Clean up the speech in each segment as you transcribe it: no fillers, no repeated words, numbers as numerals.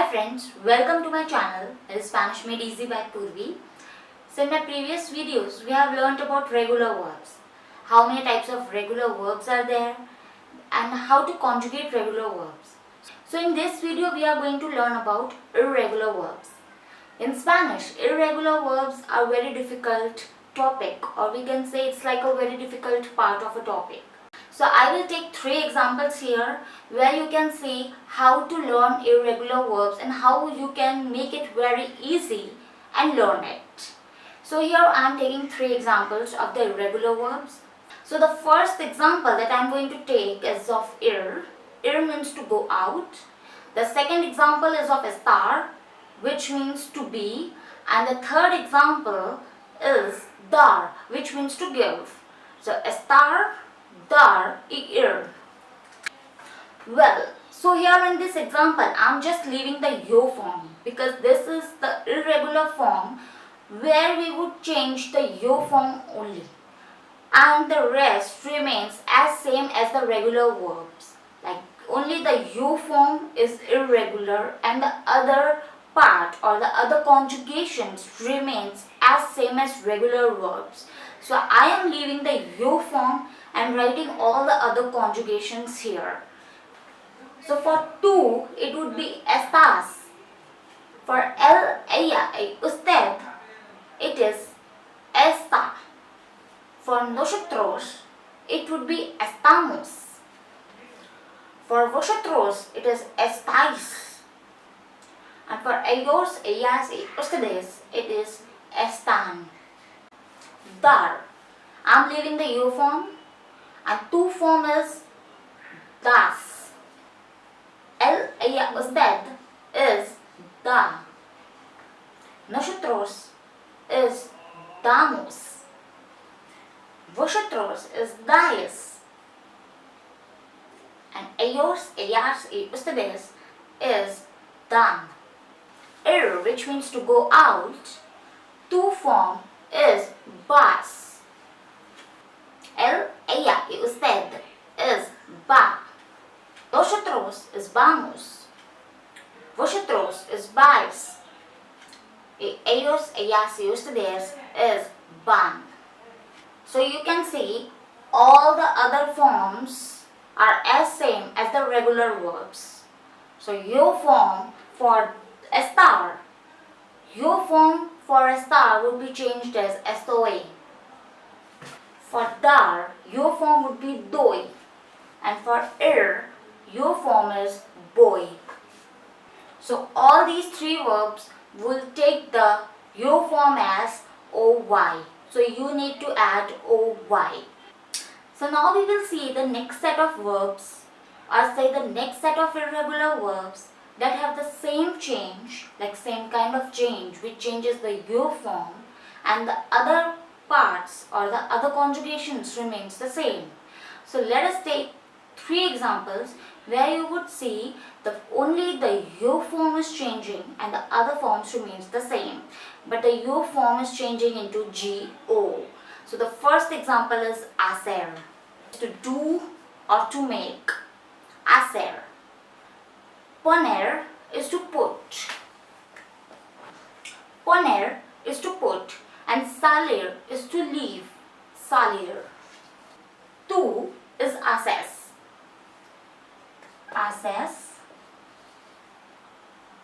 Hi friends, welcome to my channel. It is Spanish Made Easy by Purvi. So in my previous videos, we have learnt about regular verbs. How many types of regular verbs are there and how to conjugate regular verbs. So in this video, we are going to learn about irregular verbs. In Spanish, irregular verbs are a very difficult topic, or we can say it's like a very difficult part of a topic. So I will take 3 examples here where you can see how to learn irregular verbs and how you can make it very easy and learn it. So here I am taking 3 examples of the irregular verbs. So the first example that I am going to take is of ir. Ir means to go out. The second example is of estar, which means to be. And the third example is dar, which means to give. So estar, dar, ir. Well, so here in this example, I am just leaving the yo form because this is the irregular form where we would change the yo form only. And the rest remains as same as the regular verbs. Like only the yo form is irregular and the other part or the other conjugations remains as same as regular verbs. So I am leaving the yo form and writing all the other conjugations here. So for tú, it would be estás. For él, ella, usted, it is está. For nosotros, it would be estamos. For vosotros, it is estáis. And for ellos, ellas, y ustedes, it is están. Dar. I'm leaving the yo form and tú form is das. El, ella, usted is da. Nosotros is damos. Vosotros is dais. And ellos, ellas, y ustedes is dan. Ir, which means to go out, tú form is vas. El, ella, y usted is va. Vosotros is vamos. Vosotros is vais. Y ellos, ellas, y ustedes is van. So you can see all the other forms are as same as the regular verbs. So yo form for estar. Yo form for estar would be changed as estoy. For dar, yo form would be doy. And for ir, yo form is boy. So all these 3 verbs will take the yo form as oy. So you need to add oy. So now we will see the next set of verbs, or say the next set of irregular verbs that have the same change, like same kind of change, which changes the yo form, and the other parts or the other conjugations remains the same. So let us take 3 examples where you would see that only the yo form is changing and the other forms remains the same, but the yo form is changing into go. So the first example is hacer, to do or to make. Hacer. Poner is to put. Poner is to put, and salir is to leave. Salir. Tú is haces. Haces,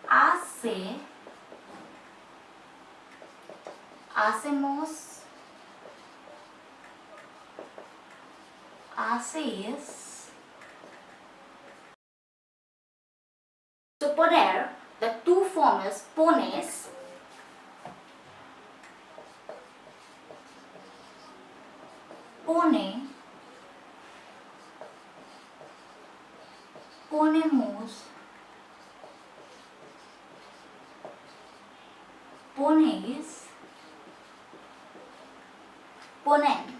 hace, hacemos, haces. So poner, the tú form is pones. Pone, ponemos, ponéis, ponen.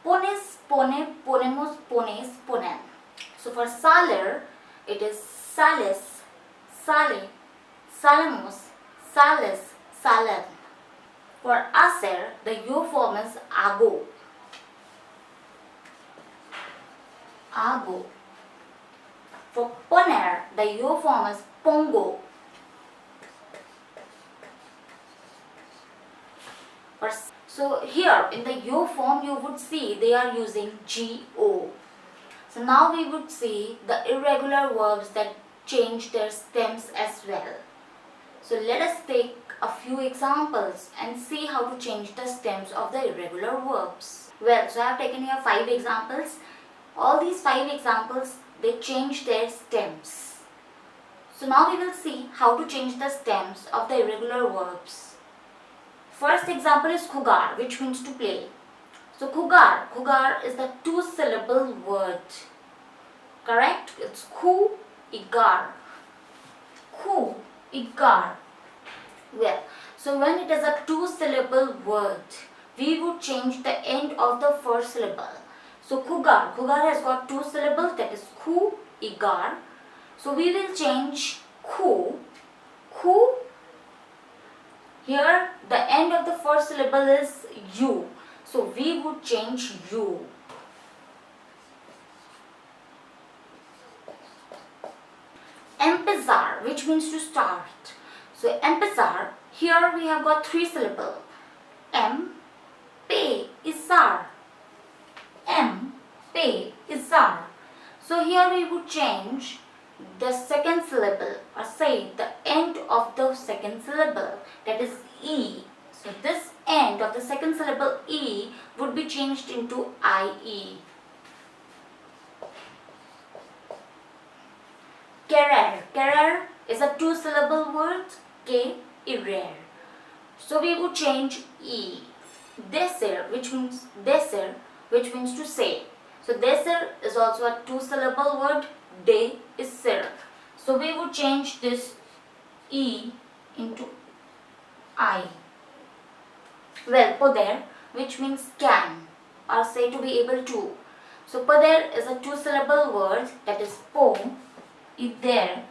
Pones, pone, ponemos, pones, ponen. So for salir, it is sales, sale, salemos, sales, salen. For hacer, the yo form is hago. Hago. For poner, the yo form is pongo. So here in the yo form you would see they are using go. So now we would see the irregular verbs that change their stems as well. So let us take a few examples and see how to change the stems of the irregular verbs. Well, so I have taken here 5 examples. All these 5 examples, they change their stems. So now we will see how to change the stems of the irregular verbs. First example is kugar, which means to play. So kugar is the 2-syllable word. Correct? It's ku, igar. Ku, igar. Well, so when it is a 2-syllable word, we would change the end of the first syllable. So kugar has got 2 syllables, that is ku, igar. So we will change ku. Here the end of the first syllable is u. So we would change u. Empezar, which means to start. So empezar, here we have got 3 syllables. M, pe, izar. M, pe, izar. So here we would change the second syllable, or say the end of the second syllable, that is e. So this end of the second syllable e would be changed into ie. Querer is a 2-syllable word, que, irer. So we would change e. Decir, which means to say. So decir is also a 2-syllable word, de is sir. So we would change this e into I. Well, poder, which means can, or say to be able to. So poder is a 2-syllable word, that is po, there.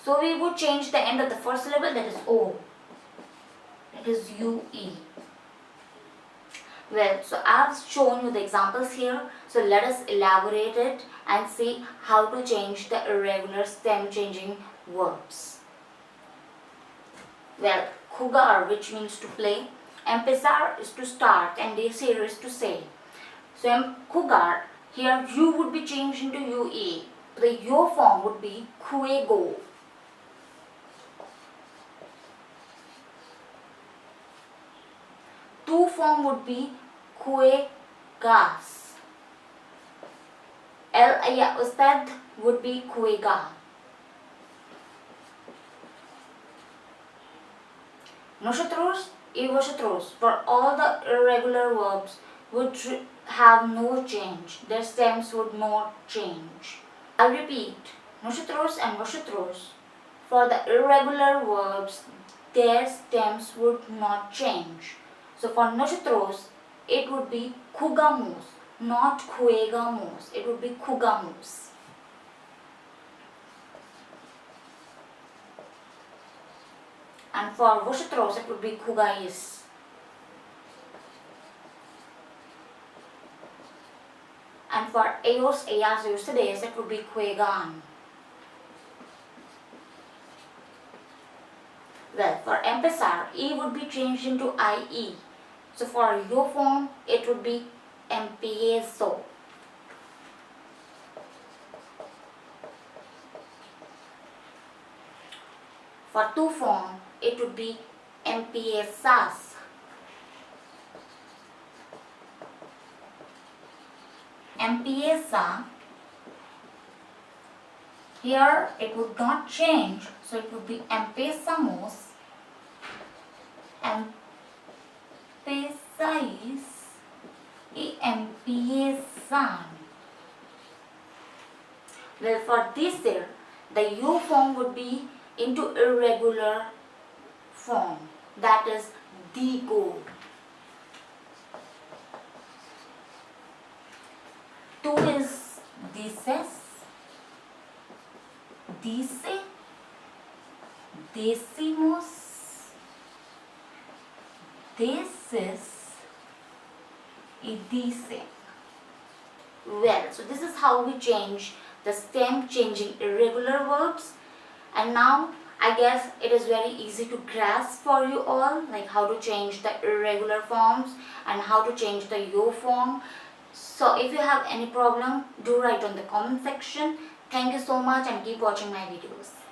So we would change the end of the first syllable, that is o, that is ue. Well, so I have shown you the examples here. So let us elaborate it and see how to change the irregular stem changing verbs. Well, jugar, which means to play. Empezar is to start and decir is to say. So jugar, here u would be changed into ue. The yo form would be juego. Tu form would be juegas. Usted would be juega. Nosotros y vosotros, for all the irregular verbs, would have no change. Their stems would not change. I'll repeat. Nosotros and vosotros, for the irregular verbs, their stems would not change. So for nosotros, it would be jugamos, not juegamos. It would be jugamos. And for vosotros, it would be jugáis. And for ellos, ellas, ustedes, it would be juegan. Well, for empezar, e would be changed into ie. So for yo form, it would be empiezo. For tu form, it would be empiezas. Empieza, here it would not change, so it would be empezamos, empezáis y empiezan. Well, for this year, the yo form would be into irregular form, that is digo. Tu is dices, dice, decimos, dices y dicen. Well, so this is how we change the stem changing irregular verbs. And now I guess it is very easy to grasp for you all, like how to change the irregular forms and how to change the yo form. So if you have any problem, do write on the comment section. Thank you so much and keep watching my videos.